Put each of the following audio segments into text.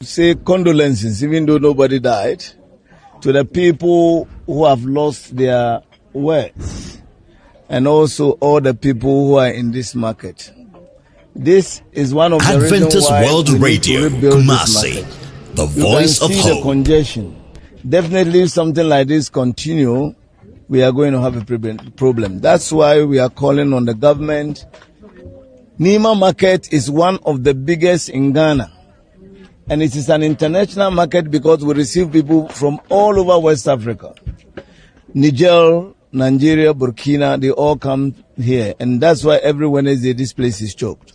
Say condolences, even though nobody died, to the people who have lost their words, and also all the people who are in this market. This is one of the reasons why World we need Radio, to rebuild Kumasi, this market. the You voice can of see hope. the congestion. Definitely, if something like this continue, we are going to have a problem. That's why we are calling on the government. Nima market is one of the biggest in Ghana. And it is an international market because we receive people from all over West Africa. Niger, Nigeria, Burkina, they all come here. And that's why every Wednesday this place is choked.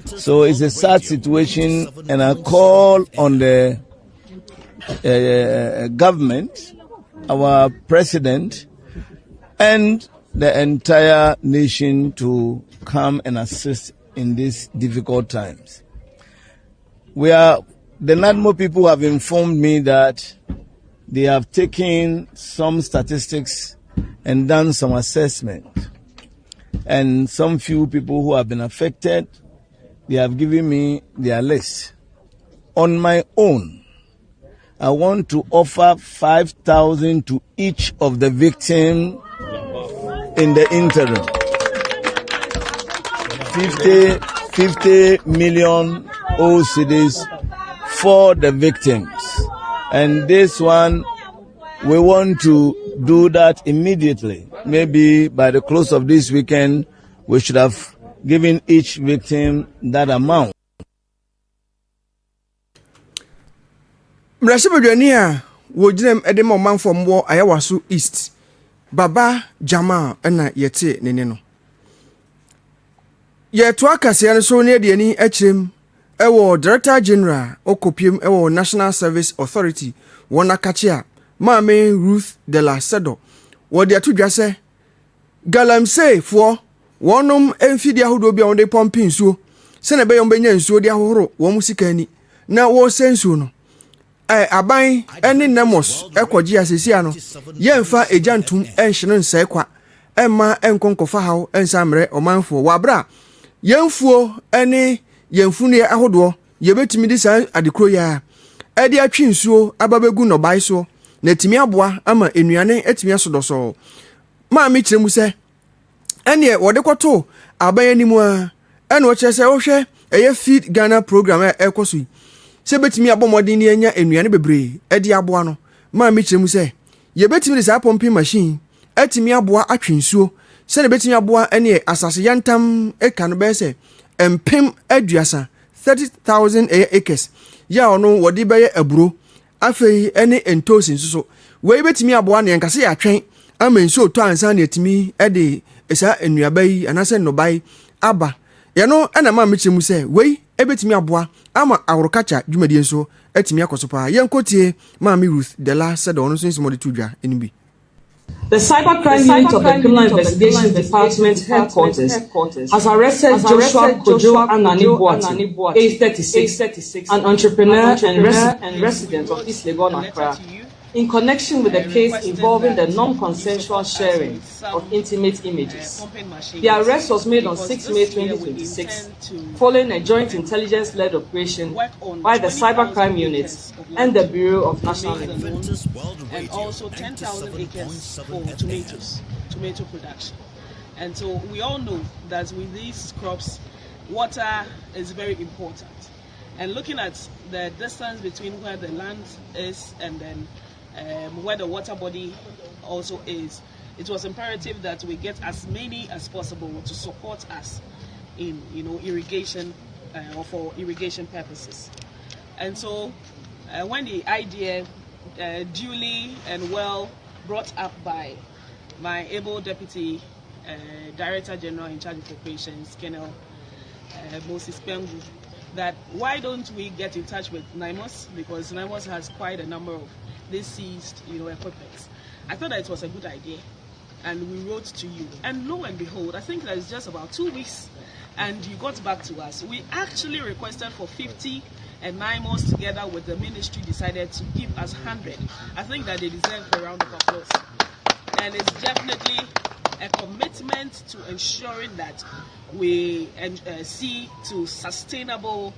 So it's a sad situation, and I call on the government, our president, and the entire nation to come and assist in these difficult times. The NADMO people have informed me that they have taken some statistics and done some assessment. And some few people who have been affected, they have given me their list. On my own, I want to offer 5,000 to each of the victims in the interim. 50 million cedis for the victims. And this one, we want to do that immediately. Maybe by the close of this weekend, we should have given each victim that amount. Mrashibudwania, wojinem edema man from war Ayawasu East. Baba Jama ena yete neneno. Ye tuaka siyano so ne de ni echim ewo Director General okopiem ewo National Service Authority wona kachia Mame Ruth de la Sedo wo de atudwa se galamsey fo wonom emfidi ahodo bia wonde pompi nsuo se na be yom benya nsuo de ahohoro wo musika ni na wo sensuo no aban ene nemos ekogi asisia no yemfa ejantum enhye nsai kwa emma enkonkofa hawo ensamre omanfo wabra yemfuo ene yemfunu ahodo yebetimi di sa adekro ya ade atwi nsuo ababegu no bai so na timi aboa ama enuane etimi asodoso ma mi kiremu se ene wode kwoto aban animu a ene wo kyese wo hwe eye feed Ghana program ekoso se betimi abomodin ne anya enuane bebre ade aboa no ma mi kiremu se yebetimi di sa pumping machine etimi aboa atwi nsuo se ne betimi aboa ene asase yantam eka no be se empem aduasa 30,000 acres ya ono wodi beye aburo afei ene entosin so we betimi aboa ne nkase ya twen ama nso to ansa ne etimi ede esa enuaba yi anase nobai aba ye no ana ma mechemu se we ebetimi aboa ama awrokacha dwumadi nso etimi akoso pa ye nkotie ma me Ruth de la said ono so nsimo de tudwa enibi. The Cybercrime Unit of the Criminal Investigations Department headquarters has arrested Joshua Kojo Anani-Boati, age 36, an entrepreneur and resident of East Legon, Accra, in connection with the case involving the non-consensual sharing of intimate images. The arrest was made on 6 May 2026, following a joint intelligence-led operation by the Cybercrime Unit and the Bureau of National Revenue. And also 10,000 acres for tomato production. And so we all know that with these crops, water is very important. And looking at the distance between where the land is and then where the water body also is, it was imperative that we get as many as possible to support us in irrigation or for irrigation purposes. And so when the idea duly and well brought up by my able Deputy Director General in charge of operations, Colonel Moses Pengu, that why don't we get in touch with NIMOS, because NIMOS has quite a number of these seized equipment. I thought that it was a good idea, and we wrote to you, and lo and behold, I think that it's just about 2 weeks and you got back to us. We actually requested for 50 and NIMOS together with the ministry decided to give us 100. I think that they deserve a round of applause. And it's definitely a commitment to ensuring that we see to sustainable,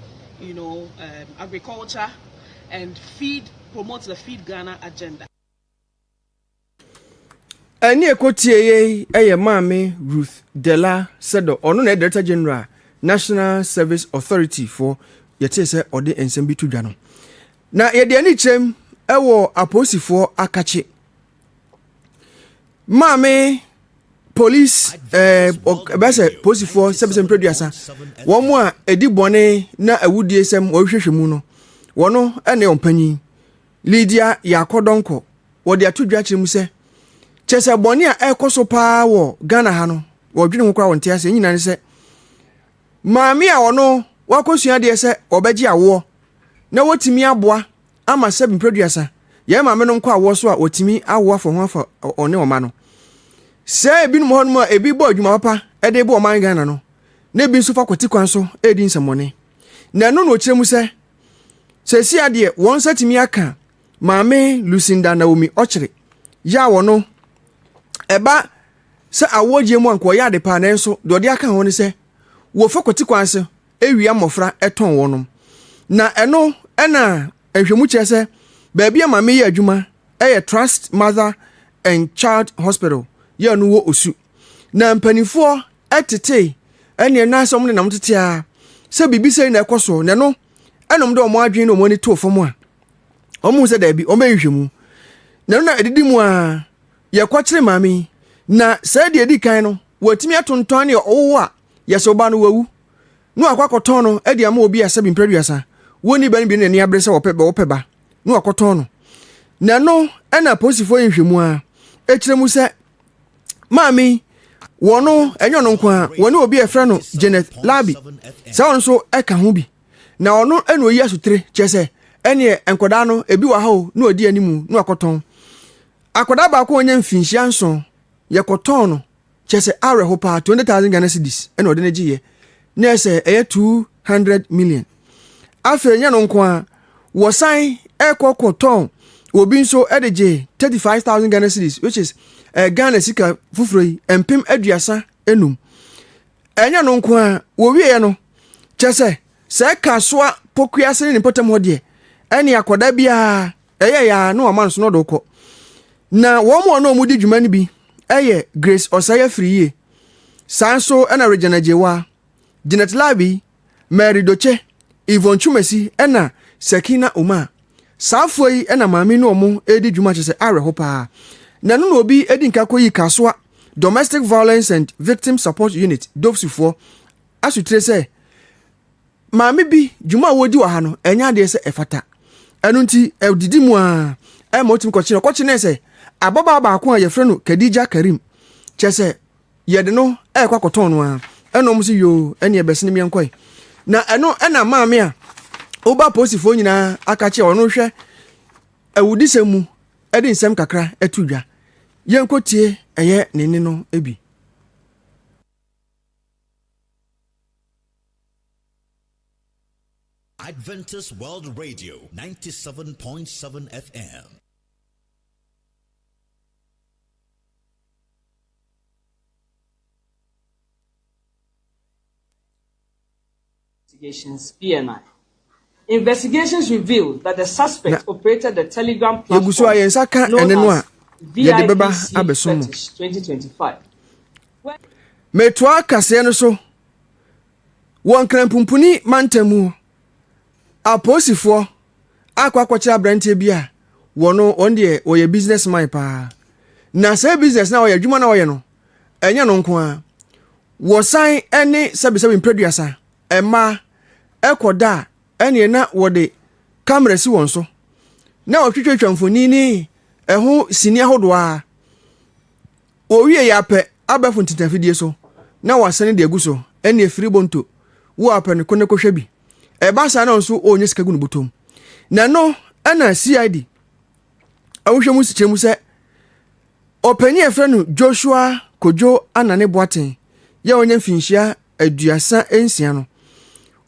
agriculture and promote the Feed Ghana agenda. Ani ekotie ye maame Ruth Dela Sedo ono na Director General National Service Authority for yete se ode ensem bi to dwa no. Na ye de ani chem ewo aposifo akache. Maame police bese posifo sebesem producer womo a edi bone na awudie sem wo hwehwehwemu no wono ene ompanyi Lydia Yakodonko wo de atodwa kyerem se chese bone a ekoso pa wo Ghana ha no wo dwene ho kwa wonte ase nyina ne se maami a wono wakosua de se obeji awo na wotimi aboa ama sebin producer ye maame no nkwa awo so a wotimi awo afo ho afo one oma no se ebi no ho no ebi bo adwuma papa e de bo man Ghana no na ebi nso fa kwati kwan so edi nsamone na no no kyeremu se si ade won satimi aka maame Lucinda Naomi Ochre ya wono eba se awoje mu anko ya de pa na enso de ode aka ho ne se wo fa kwati kwan so ewia mofra eton wonom na eno ena ehwemu kye se baabi maame ye adwuma Trust Mother and Child Hospital ye no wo osu na mpanifo etete ene na asom ne nam tete a se bibi sei na ekoso ne no enom de omo adwen no mo ni to fom a omo se da bi omo ehwemu na no na edidi mu a ye kwakire maame na se de edi kan no watimi atonton ne owo a ye so ba no wawu no akwakoton no edi ama obi asabi mpraduasa woni ban bi ne ne abrese wopeba no akoton no na no ena posifo nhwemu a ekiremu se maami wono enyo no nkwa woni obi efra no Janet Labi sa won so eka ho bi na ono eno oyi asutre chese ene enkoda no ebi wa ha o na odi animu no akoton akoda ba ko onye mfinhia nso ye koton no chese awe ho pa 20,000 Ghana cedis ene ode ne giye na ese 200 million afa nya no nkwa wo san ekokoton obi nso edeje 35,000 Ghana cedis which is Ghana sika fufuroi empim aduasa enum enya no nko a wo wie no chese se kasoa pokuase ne potem ho de ene akoda bia ya no aman so no doko na wo mo no mudi dwuma ne bi Grace Osaya Friye sanso ena Regina Jewa Janet Labi Mary Doche Yvonne Chumesi ena Sekina Uma safoi ena maami no omo edi dwuma chese awe ho pa na no obi edi nka koyi kasoa Domestic Violence and Victim Support Unit dofsufo asutre se maami bi dwuma wodi wa ha no enya de se efata enu nti edidi mu a motim kochine se ababa ba ko a ye frɛ no Kadija Karim chese yede no kwakoton no a eno mo se yo ene ebesene mi enkoi na eno ena maami a oba posifo nyina akache ono hwɛ awudisemu edi nsɛm kakra etudwa yenkotie eye nene no ebi Adventist World Radio 97.7 FM. Investigations PNI. Investigations revealed that the suspect operated the Telegram platform known as VIPC Fetish 2025. Metwa kase no so won krampumpuni mantamu aposifo akwakwakira abrantie bia wono onde oye businessman pa na say business na oye dwuma na oye no enya no nko a wo san ene sebisebi producer emma ekoda ene na wode camera si won so na otwetwetwa mfoni ni eho sini ahodo a owie ya pe abafo ntitafidie so na wasane de aguso ene efiri bonto wo apene kone kohwe bi eba sa na nso onye sika gu no botom na no ana CID awhwemu sichemu se opani efre no Joshua Kojo Anane Boaten ya onye mfinhia aduasa ensia no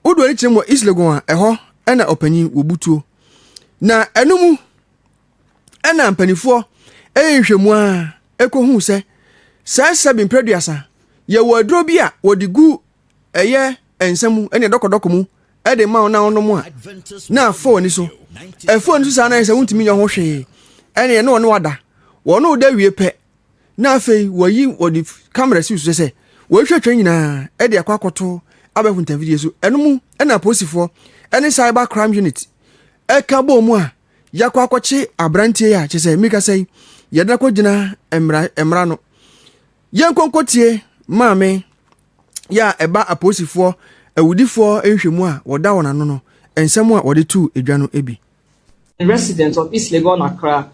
udo ni chemo islegon a eho ana opani wobutuo na enumu ana mpanifo ehwemu a ekohu se sabin producer ye wodro bi a wodigu eye ensemu ene dokodoko mu de ma ona ono mo a na phone ni so phone so sana se wuntimi nya ho hwe ene ne ono wada wono da wie pe na afei wayi wodi camera si so se wo hwehwe nyina de akwakoto abehu video so eno na posifo ene cyber crime unit eka bo mu a yakwakoche abrantie ya chese mika sei yeda ko gina emra no yenkonkotie maame ya eba aposifo awudifo ehwemu a woda wona no ensem a wode tu edwa no ebi residents of East Legon, Accra,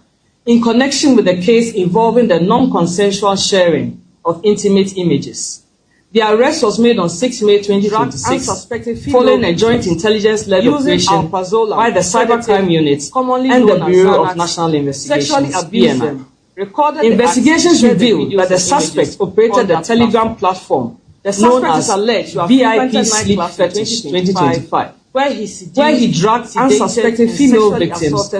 in connection with the case involving the non-consensual sharing of intimate images. The arrest was made on 6 May 2026 following a joint intelligence-led operation by the Cybercrime Unit and the Bureau of National Investigations (BNI). Investigations revealed that the suspect operated the Telegram platform known as VIP Sleep Fetish 2025, where he dragged unsuspecting female victims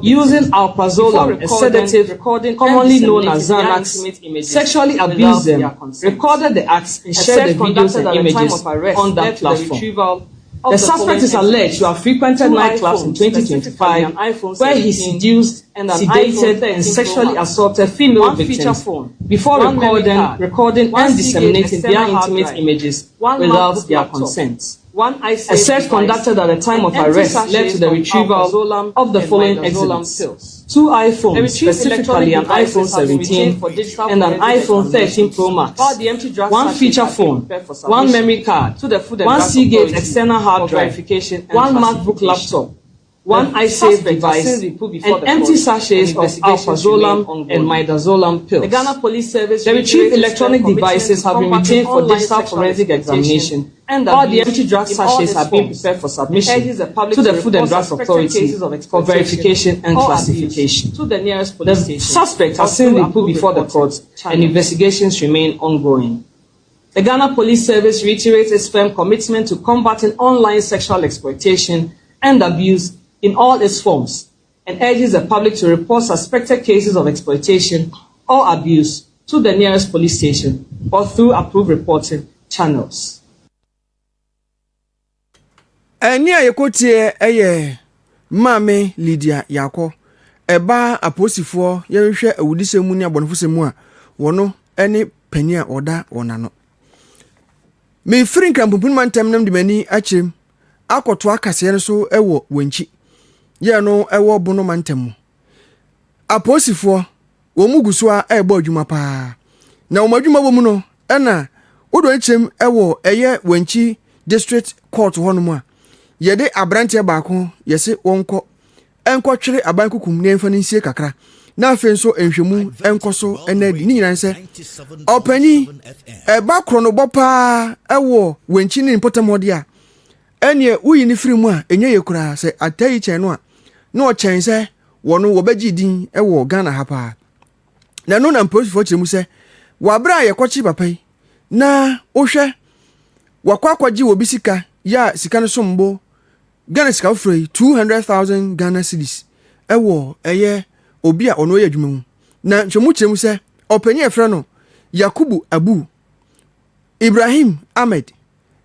using alprazolam, a sedative commonly known as Xanax, sexually abused them, recorded the acts, and shared the videos and images on that platform. The suspect is alleged to have frequented nightclubs in 2025, where he seduced, sedated, and sexually assaulted female victims before recording and disseminating their intimate images without their consent. A search conducted at the time of arrest led to the retrieval of the following exhibits: 2 iPhones, specifically an iPhone 17 and an iPhone 13 Pro Max, 1 feature phone, 1 memory card, 1 Seagate external hard drive, 1 MacBook laptop, 1 iSafe device, and empty sachets of alprazolam and midazolam pills. The Ghana Police Service retrieved electronic devices have been retained for digital forensic examination, and all the empty drug sachets have been prepared for submission to the Food and Drug Authority for verification and classification. The suspect has since been put before the court, and investigations remain ongoing. The Ghana Police Service reiterates its firm commitment to combating online sexual exploitation and abuse in all its forms, and urges the public to report suspected cases of exploitation or abuse to the nearest police station or through approved reporting channels. Eni ayekotie eye Mame Lydia Yako eba aposifo yehwe awudisemu ni abonfosemu a wono eni pani a oda wonano me firin krampupun mantem nam de mani achim akoto akase ne so ewo wanchi ye no ewo bono mantem aposifo wo muguso a ebo adwuma pa na wo madwuma bo mu no ena wodo achim ewo eye wanchi district court hono a yede abrante baako yese wonko enko twere aban kukum ne mfa nsie kakra na afen so enhwemu enko so enadi ni nyina nse opani eba krono bopa ewo wenchi ni potamode a ene uyi ni firimu a enye yekura se atayi chen no a na o chen se wono wo bagi din ewo Ghana hapa na no na mposifo kyeremu se wabra yekochi papai na ohwe wakwakwaji wo bisika ya sika no sombo Ghana sika free 200,000 Ghana cedis ewo eye obi a ono ye adwuma mu na hwemu kyeremu se opanyi efre no Yakubu Abu Ibrahim Ahmed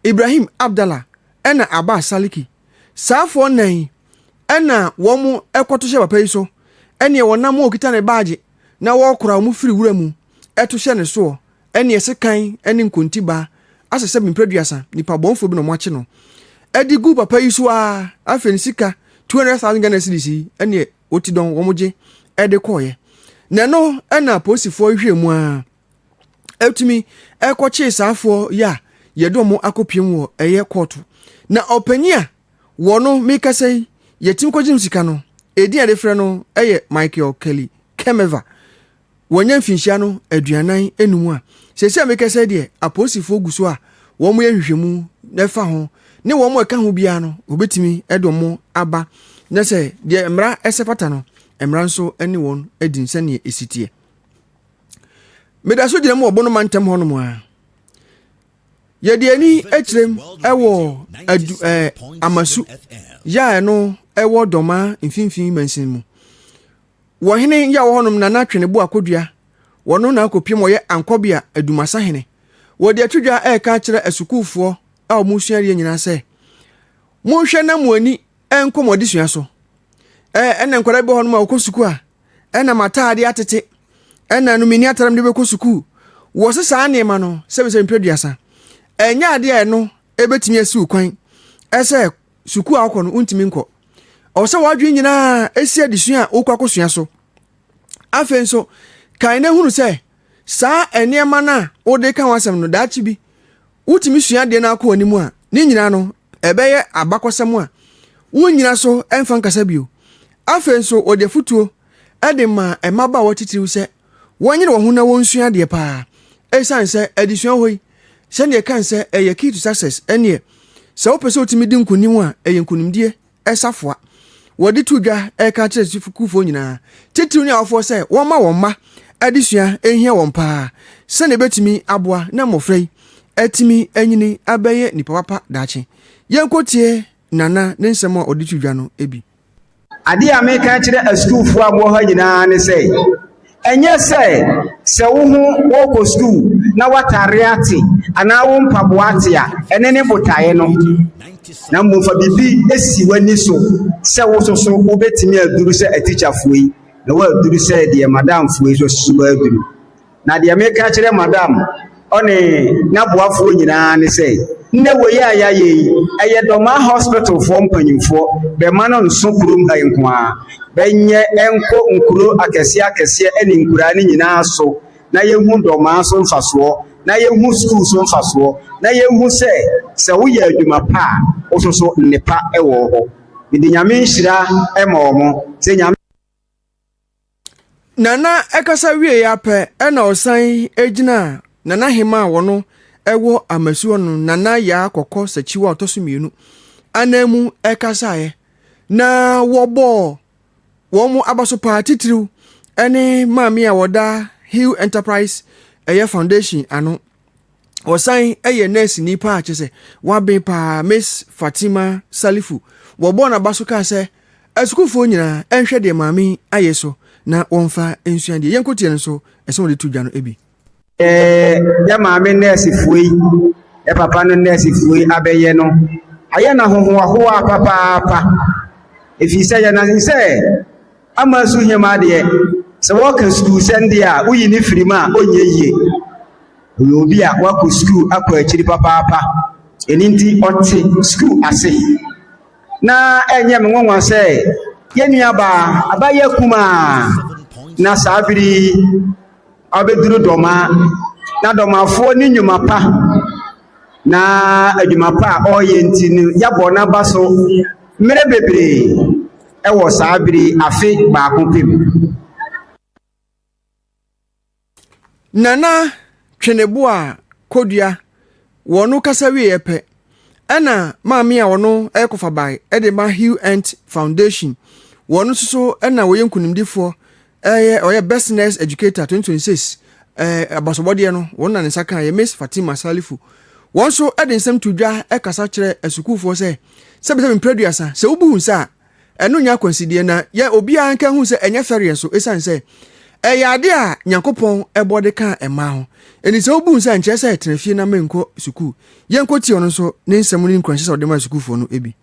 Ibrahim Abdallah ena Aba Saliki safo nan ena wo mu ekoto hye papa yi so ene wonam okita ne baage na wo kora mu firi wura mu eto hye ne so ene sekan ene nkontiba asese bimpreduasa nipa bonfo bi no mo ache no edigu papa yi so a afeni sika 200,000 Ghana cedis ene otidon wo moje ede koye na no ena posifo hwemu a etumi ekoche safo ya yedomo akopiem wo eye court na opania wono mikasai yetim kogim sika no edi ade frɛ no eye Michael Kelly Kemeva wonya mfinhia no aduanan enum a sese mikasai de aposifo guso a wo mo yehwehwemu na fa ho ne wo mo aka ho bia no obetimi edomo aba na se de mra esefata no emra nso ene won edin sane esitie medaso dire mo obono mantem ho no mo a yedi ani ekrem ewo amasu ya no ewo doma mfimfin mansin mu wo hene ya wo honom na natwene bu akodua wono na akopiem wo ye ankobia adumasa hene wo de atwedwa eka kire asukufo a omusuare nyina se monhwɛ na mo ani enko mo adesua so ena nkwara bi ho no ma okɔ suku a ena mataade atete ena no mini ataram de bɛkɔ suku wo se saa nema no sɛ mpeduasa enya ade a no ebetimi asi kwan ɛsɛ suku a akɔ no untimi nkɔ ɔsɛ wadwe nyinaa esi adesua a okɔ akɔsua so afen nso kan na hunu sɛ saa enema na wode ka wasɛm no daachi bi wutimi sua de na akɔ animu a ne nyina no ɛbɛyɛ abakɔsɛm a wonyina so ɛmfa nkasa bio afen nso ode futuo ɛde ma ɛmaba wɔtitiriw sɛ wɔnyere wɔn ho na wɔnsua de paa ɛsan sɛ adesua hɔ yi sɛnea kan sɛ ɛyɛ key to success ɛneɛ sɛ wopɛ sɛ wotumi di nkonim a ɛyɛ nkonimdie ɛsafoa wɔde to dwa ɛka kyerɛ sukufoɔ nyinaa titiriw ne awofoɔ sɛ wɔma wɔn mma adesua ɛhia wɔn paa sɛnea ɛbɛtumi aboa na mmɔfra yi ɛtumi anyini abɛyɛ nipa papa daakye yɛnkɔtie nana ne nsɛm a ɔde to dwa no ebi ade a meka kyerɛ asukuufoɔ aboɔ ha nyinaa ne sɛ ɛnyɛ sɛ wo ho wɔkɔ school na watare ate anaa wo mpaboa ate a ɛne ne botaeɛ no na mmomfa bibi esi w'ani so sɛ wo so wobɛtumi aduru sɛ atikyafoɔ yi na woaduru sɛ deɛ madamfoɔ yi so soso aduru na deɛ meka kyerɛ madam ɔne n'aboafoɔ nyinaa ne sɛ nne wei a yɛayɛ yi ɛyɛ dɔma hospital foɔ mpanyimfoɔ bɛma no nso kurom ha nko a bɛnyɛ ɛnkɔ nkuro akɛseɛ ɛne nkuraa ne nyinaa so na yɛhu dɔmaa so mfasoɔ na yɛhu school so mfasoɔ na yɛhu sɛ woyɛ adwuma pa a wo so nnepa ɛwɔ hɔ mede nyame nhyira ɛma ɔmo sɛ nyame nana ɛkasa wie ya pɛ ɛna ɔsan egyina nana hema a wɔno ɛwɔ amasuo no nana ya akɔkɔ sakyiwa ɔtɔ so mmienu anamu ɛkasaeɛ na wɔbɔ wɔn mu abaso paa titiriw ɛne maame a wɔda Hill Enterprise ɛyɛ foundation ano ɔsan ɛyɛ nurse nipa a kyerɛ sɛ waben paa Miss Fatima Salifu wɔbɔ n'abaso kaa sɛ asukufoɔ nyinaa ɛnhwɛ deɛ maame ayɛ so na wɔmfa nsua deɛ yɛnkɔtie no so ɛsɛ wɔde to dwa no ebi ya maame nurse fuoi ya papa no nurse fuoi abɛyɛ no ayɛ na hohoahoa papaapa efisɛ yɛ na sɛ ama so hema deɛ sɛ wɔka school sɛnde a woyi ne firim a ɔnyɛ yie oyɛ obi a wakɔ school akɔ akyiri papaapa ɛni nti ɔte school ase na ɛnyɛ me nwanwa sɛ yɛnnuaba abayɛ kuma na saa biri abɛduru dɔma na dɔmafoɔ ne nnwuma pa na adwuma pa a ɔyɛ nti no yɛabɔ n'aba so mmerɛ bebree ɛwɔ saa biri afe baako pem nana twenebo a kodua wɔno kasa wie pɛ ɛna maame a wɔno ɛkɔfa bae ɛde ma Hill End Foundation wɔno nso so ɛna wɔyɛ nkunimdifoɔ ɔyɛ best nurse educator 2026 abasobɔdeɛ no wɔn na ne nsa kan yɛ Miss Fatima Salifu wɔn nso ɛde nsɛm to dwa ɛkasa kyerɛ asukuufoɔ sɛ sɛbisɛbi mpreduasa sɛ wobuhu nsa a ɛno nya akwansideɛ na yɛ obiara nka hu sɛ ɛnyɛ fɛreɛ nso ɛsiane sɛ ɛyɛ ade a nyankopɔn ɛbɔ de ka ɛma ho ɛni sɛ wobuhu nsa nkyerɛ sɛ ɛtena fie na menkɔ sukuu yɛnkɔtie ɔno nso ne nsɛm no nkwanhyɛ sɛ ɔde ma asukuufoɔ no ebi.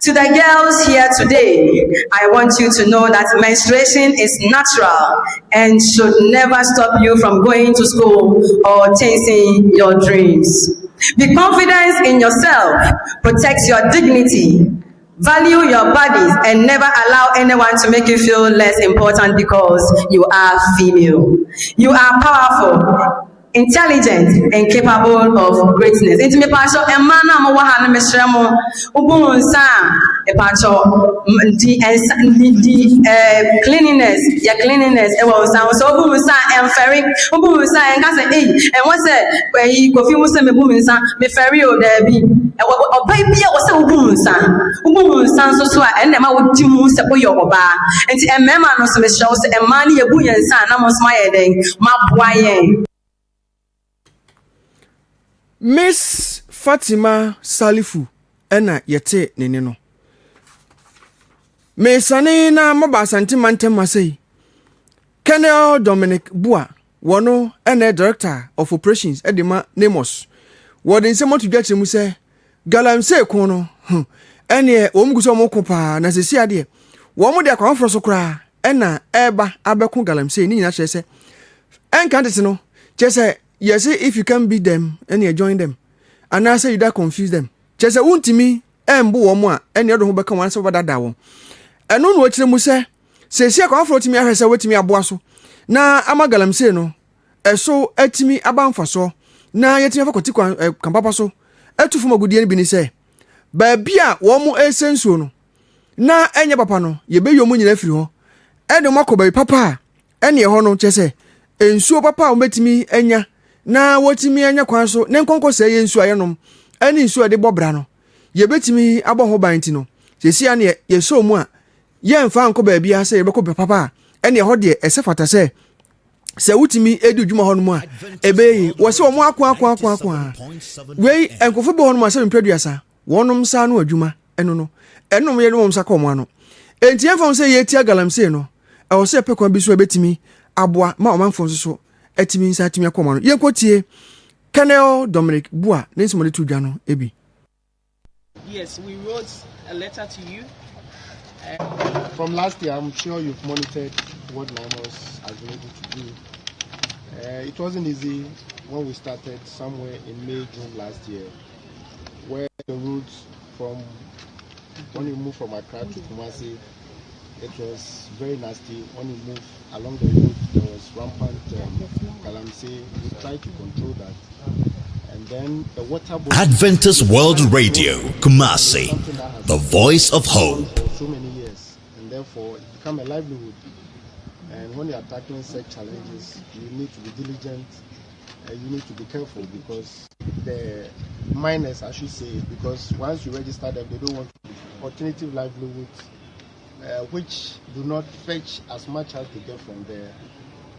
To the girls here today, I want you to know that menstruation is natural and should never stop you from going to school or chasing your dreams. Be confident in yourself, protect your dignity, value your bodies, and never allow anyone to make you feel less important because you are female. You are powerful, intelligent, and capable of greatness. It's me pacho emana mo wa ha na mesrɛ mo ubun sa e pacho di cleanliness ya cleanliness e wa sa so ubun sa em ferry ubun sa en ka say and what say kofi mu say me bun sa me ferry o da bi obai bia wo say ubun sa so a en ma wo di mu say boyo oba enti emema no so me hye wo say emma ne ye bu yen sa na mo so ma ye den ma boa yen. Miss Fatima Salifu ɛna yɛte nene no. Mesane na maba asante mantem asai. Colonel Dominic Bua wɔno ɛna director of operations ɛde ma Nemos. Wɔde nsɛm to dwa kyerɛ mu sɛ galamsey ko no ɛne wɔn guso wɔn ko paa na sisi adeɛ wɔn de akɔnforo so koraa ɛna ɛba abɛko galamsey ni nyina kyerɛ sɛ ɛnka tete no kyerɛ sɛ yes if you can beat them ɛne you join them and I say you that confuse them kyerɛ sɛ wuntimi ɛmbo wɔn a ɛne ɛdo ho bɛka wɔn sɛ wɔdada wɔn ɛno na wɔkyerɛ mu sɛ sisi akɔnforo timi ahwɛ sɛ wɔtimi aboa so na ama galamsey no ɛso atimi aba mfa so na yɛtimi afa kɔti kampapa so atu fom agudie no bi ni sɛ baabi a wɔn mo ɛsɛnsuo no na ɛnyɛ papa no yɛbɛyɛ mu nyina firi hɔ ɛde mo akɔ baabi papa a ɛne ɛhɔ no kyerɛ sɛ nsuo papa a wɔbɛtumi anya na wɔtumi anya kwan so ne nkɔnkɔ sɛ yɛ nsuo ayɛnom ɛne nsuo a ɛde bɔ bra no yɛbɛtumi abɔ ho ban ti no sɛsia ne yɛsɔ mu a yɛmfa nkɔ baabi a sɛ yɛbɛkɔ papa a ɛne ɛhɔ deɛ ɛsɛ fata sɛ wutumi edi dwuma hɔ no mu a ɛbɛyi wɔ sɛ wɔn ako a wei nkɔfo bɔ hɔ no mu a sɛ mpɛduasa wɔnom saa no adwuma ɛno no ɛnom yɛ no wɔn nsa kɔ wɔn ano enti yɛmfa sɛ yɛtia galamsey no ɛwɔ sɛ ɛpɛ kwan bi so ɛbɛtumi aboa ma ɔmanfo nso so ɛtumi nsa atumi akɔ wɔn ano yɛnkɔtie Colonel Dominic Bua ne nsɛm de to dwa no ebi. Yes, we wrote a letter to you. From last year, I'm sure you've monitored what NIMOS has been able to do. It wasn't easy when we started somewhere in May, June last year, where the routes when you move from Accra to Kumasi, it was very nasty. When you move along the route, there was rampant galamsey. We tried to control that. And then the water Adventist World Radio, Kumasi, the voice of hope. For so many years, and therefore it became a livelihood. And when you are tackling such challenges, you need to be diligent. You need to be careful because the miners, I should say, because once you register them, they don't want alternative livelihoods, which do not fetch as much as they get from there.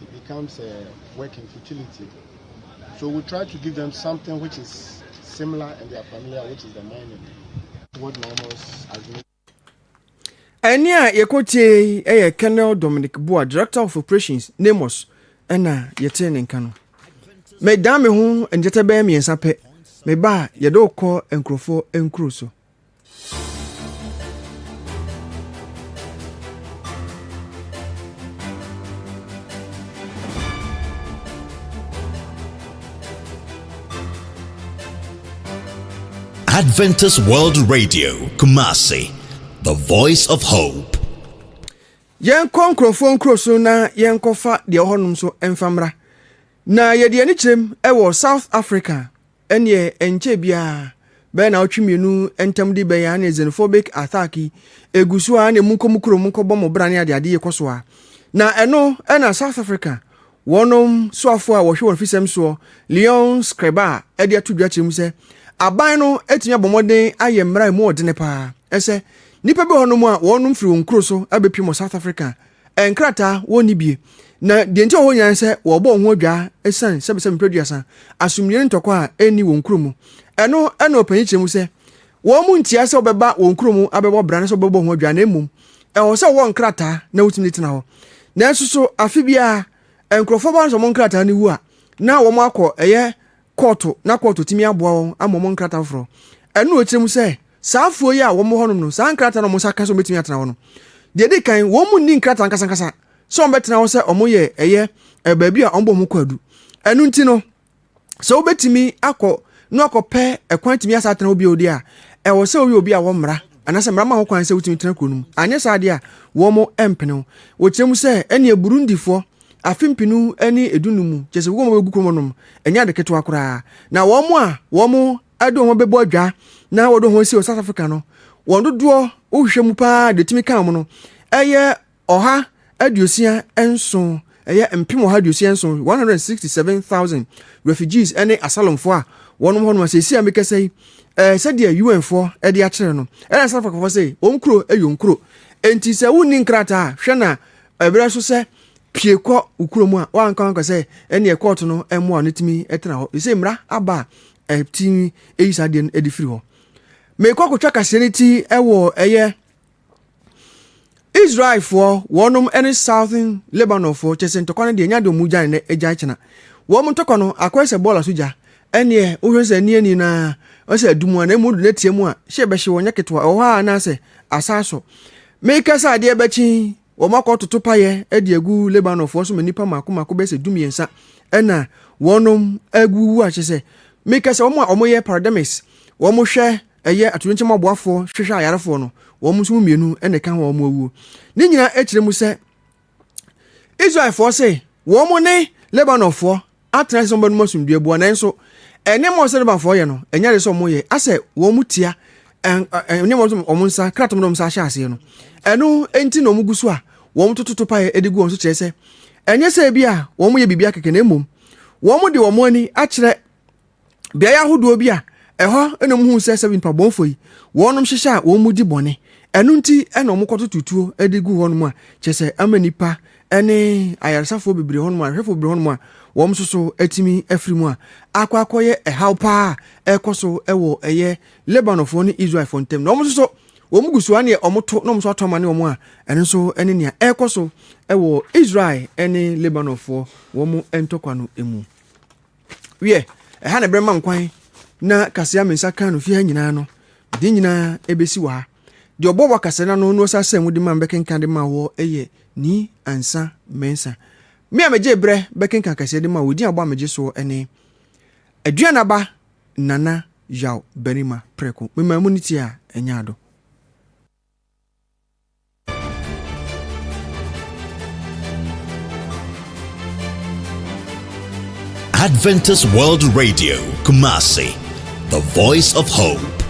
It becomes a work in futility. So we try to give them something which is similar and they are familiar, which is the mining. What NIMOS has been. Ɛne a yɛkɔtie ɛyɛ Colonel Dominic Bua, Director of Operations, NIMOS, ɛna yɛte ne nka no. Mɛda me ho njɛtɛ bɛyɛ mmiɛnsa pɛ. Mɛba yɛde wokɔ nkurɔfoɔ nkuro so. Adventist World Radio, Kumasi, the voice of hope. Yɛnkɔ nkurɔfoɔ nkuro so na yɛnkɔfa deɛ ɔhɔnom so mfamra. Na yɛde ani kyerɛm ɛwɔ South Africa ɛneɛ ɛnkyɛ biara bɛyɛ na ɔtwe mmienu ntam de bɛyɛ ne xenophobic attack egu so a ne mu nkɔmukuro mu nkɔbɔ mo bra ne ade yɛkɔ so a. Na ɛno ɛna South Africa wɔnom soafo a wɔhwɛ wɔn fisɛm soɔ Leon Scriba ɛde ato dwa kyerɛm sɛ aban no etimi abɔmɔden ayɛ mmara mu ɔdene paa ɛsɛ nipa bi hɔnom a wɔnom firi wɔn kuro so abɛpim wɔ South Africa ɛnkrata wɔn bie na deɛ nti ɔhɔ nyan sɛ wɔbɔ ho adwa ɛsan sɛbɛsɛ mpɛduasa asomdwe ntɔkɔ a ɛni wɔn kuro mu ɛno ɛna ɔpanyi kyerɛ mu sɛ wɔn mu ntia sɛ ɔbɛba wɔn kuro mu abɛbɔ bra ne sɛ ɔbɛbɔ ho adwa na emom ɛwɔ sɛ wɔn nkrata na wotumi tena hɔ na nso so afi bia nkurɔfoɔ ba nso wɔn nkrata ne wu a na wɔn akɔ ɛyɛ kɔɔto na kɔɔto timi aboa wɔn ama wɔn nkrata foforɔ ɛno ɔkyerɛ mu sɛ saa afuo yi a wɔn hɔnom no saa nkrata na wɔn nsa ka so betumi atena hɔ no deɛ di kan wɔn mu ni nkrata nkasankasa sɛ wɔn bɛtena hɔ sɛ wɔn yɛ ɛyɛ baabi a wɔn bɔ wɔn kɔ adu ɛno nti no sɛ wɔbɛtumi akɔ na akɔ pɛ ɛkwan tumi asa atena hɔ bi odi a ɛwɔ sɛ wɔyɛ obi a wɔn mmara anasɛ mmara ma ho kwan sɛ wɔtumi tena kuro no mu anyɛ saa deɛ a wɔn mpene wɔkyerɛ mu sɛ ɛne Burundifoɔ afimpinu ɛne edunumu kyese wo mo begu kromo nom enya de ketewa koraa na wo mo a wo mo ado ho bebo adwa na wo do ho si South Africa no wo dodo wo hwehwɛ mu paa de timi kan mo no ɛyɛ ɔha aduosia enso ɛyɛ mpem ɔha aduosia enso 167,000 refugees ɛne asylumfo a wɔnom hɔ no asesi amekasa yi sɛdeɛ UN fo ɛde akyere no ɛna South Africa fo sɛ onkuro eyonkuro enti sɛ wonni nkrata hwɛ na ɛbrɛ so sɛ pie kɔ ukuro mu a wanka sɛ ɛne court no ɛmo a netimi ɛtena hɔ sɛ mmra aba ɛtimi eyisa de edi firi hɔ mekɔ kotwa kase ne ti ɛwɔ ɛyɛ Israel for wɔnom ɛne Southern Lebanon for kyese ntɔkɔ no de nya de mu gyan ne agya kyena wɔn ntɔkɔ no akɔyɛ sɛ bɔɔla so gya ɛne wohwɛ sɛ nie ni na o se adumu na mu na tie mu a hye be hye wonya ketwa o ha na se asaso make sa de be chi wo makọ toto paye e de agu Lebanon fo so manipa mako be se dumiensa na wonom agu a hye se make sa wo a omoye pandemics wo mo hwe eye atunche maboafo hwehwe ayarefo no wo mo so mienu na kan wo mo awu ni nyina ekire mu se Israel fo se wo mo ne Lebanon fo atena so mbanu masumdue bo na enso ene mo se Lebanon fo ye no enyare so mo ye ase wo mo tia ene mo so mo nsa kratom no msa hye ase no eno enti no mu gusu a wo mo tototo pa edigu won so kire se enye se bia wo mo ye bibia keke na emom wo mo de wo mo ani a kire bia ya hodo bia eho eno mu hu se 7 pa bonfo yi wonom hyehye a wo mu di bone eno nti eno mo koto tutuo edigu won mu a kire se amanipa ene ayarsafo bebre hon mu a hwefo bebre hon mu a wo msoso atimi afrimu a akwakoye ehawpa ekoso ewo eye Lebanon fo ni Israel fo ntem no msoso wo mugusu ane omoto no mso atoma ne wo a ene so ene nia ekoso ewo Israel ene Lebanon fo wo mu entokwa no emu wie ha na brema nkwan na kasea mensa kan no fi ha nyina no de nyina ebesi wa de obo kasena no no sasa mu de man bekenkan de ma wo eye ni ansa mensa me ameje bre bekenkan kasea de ma wo di abo ameje so ene aduana ba nana yaw berima preko me mamuniti a enyado Adventist World Radio, Kumasi, the voice of hope.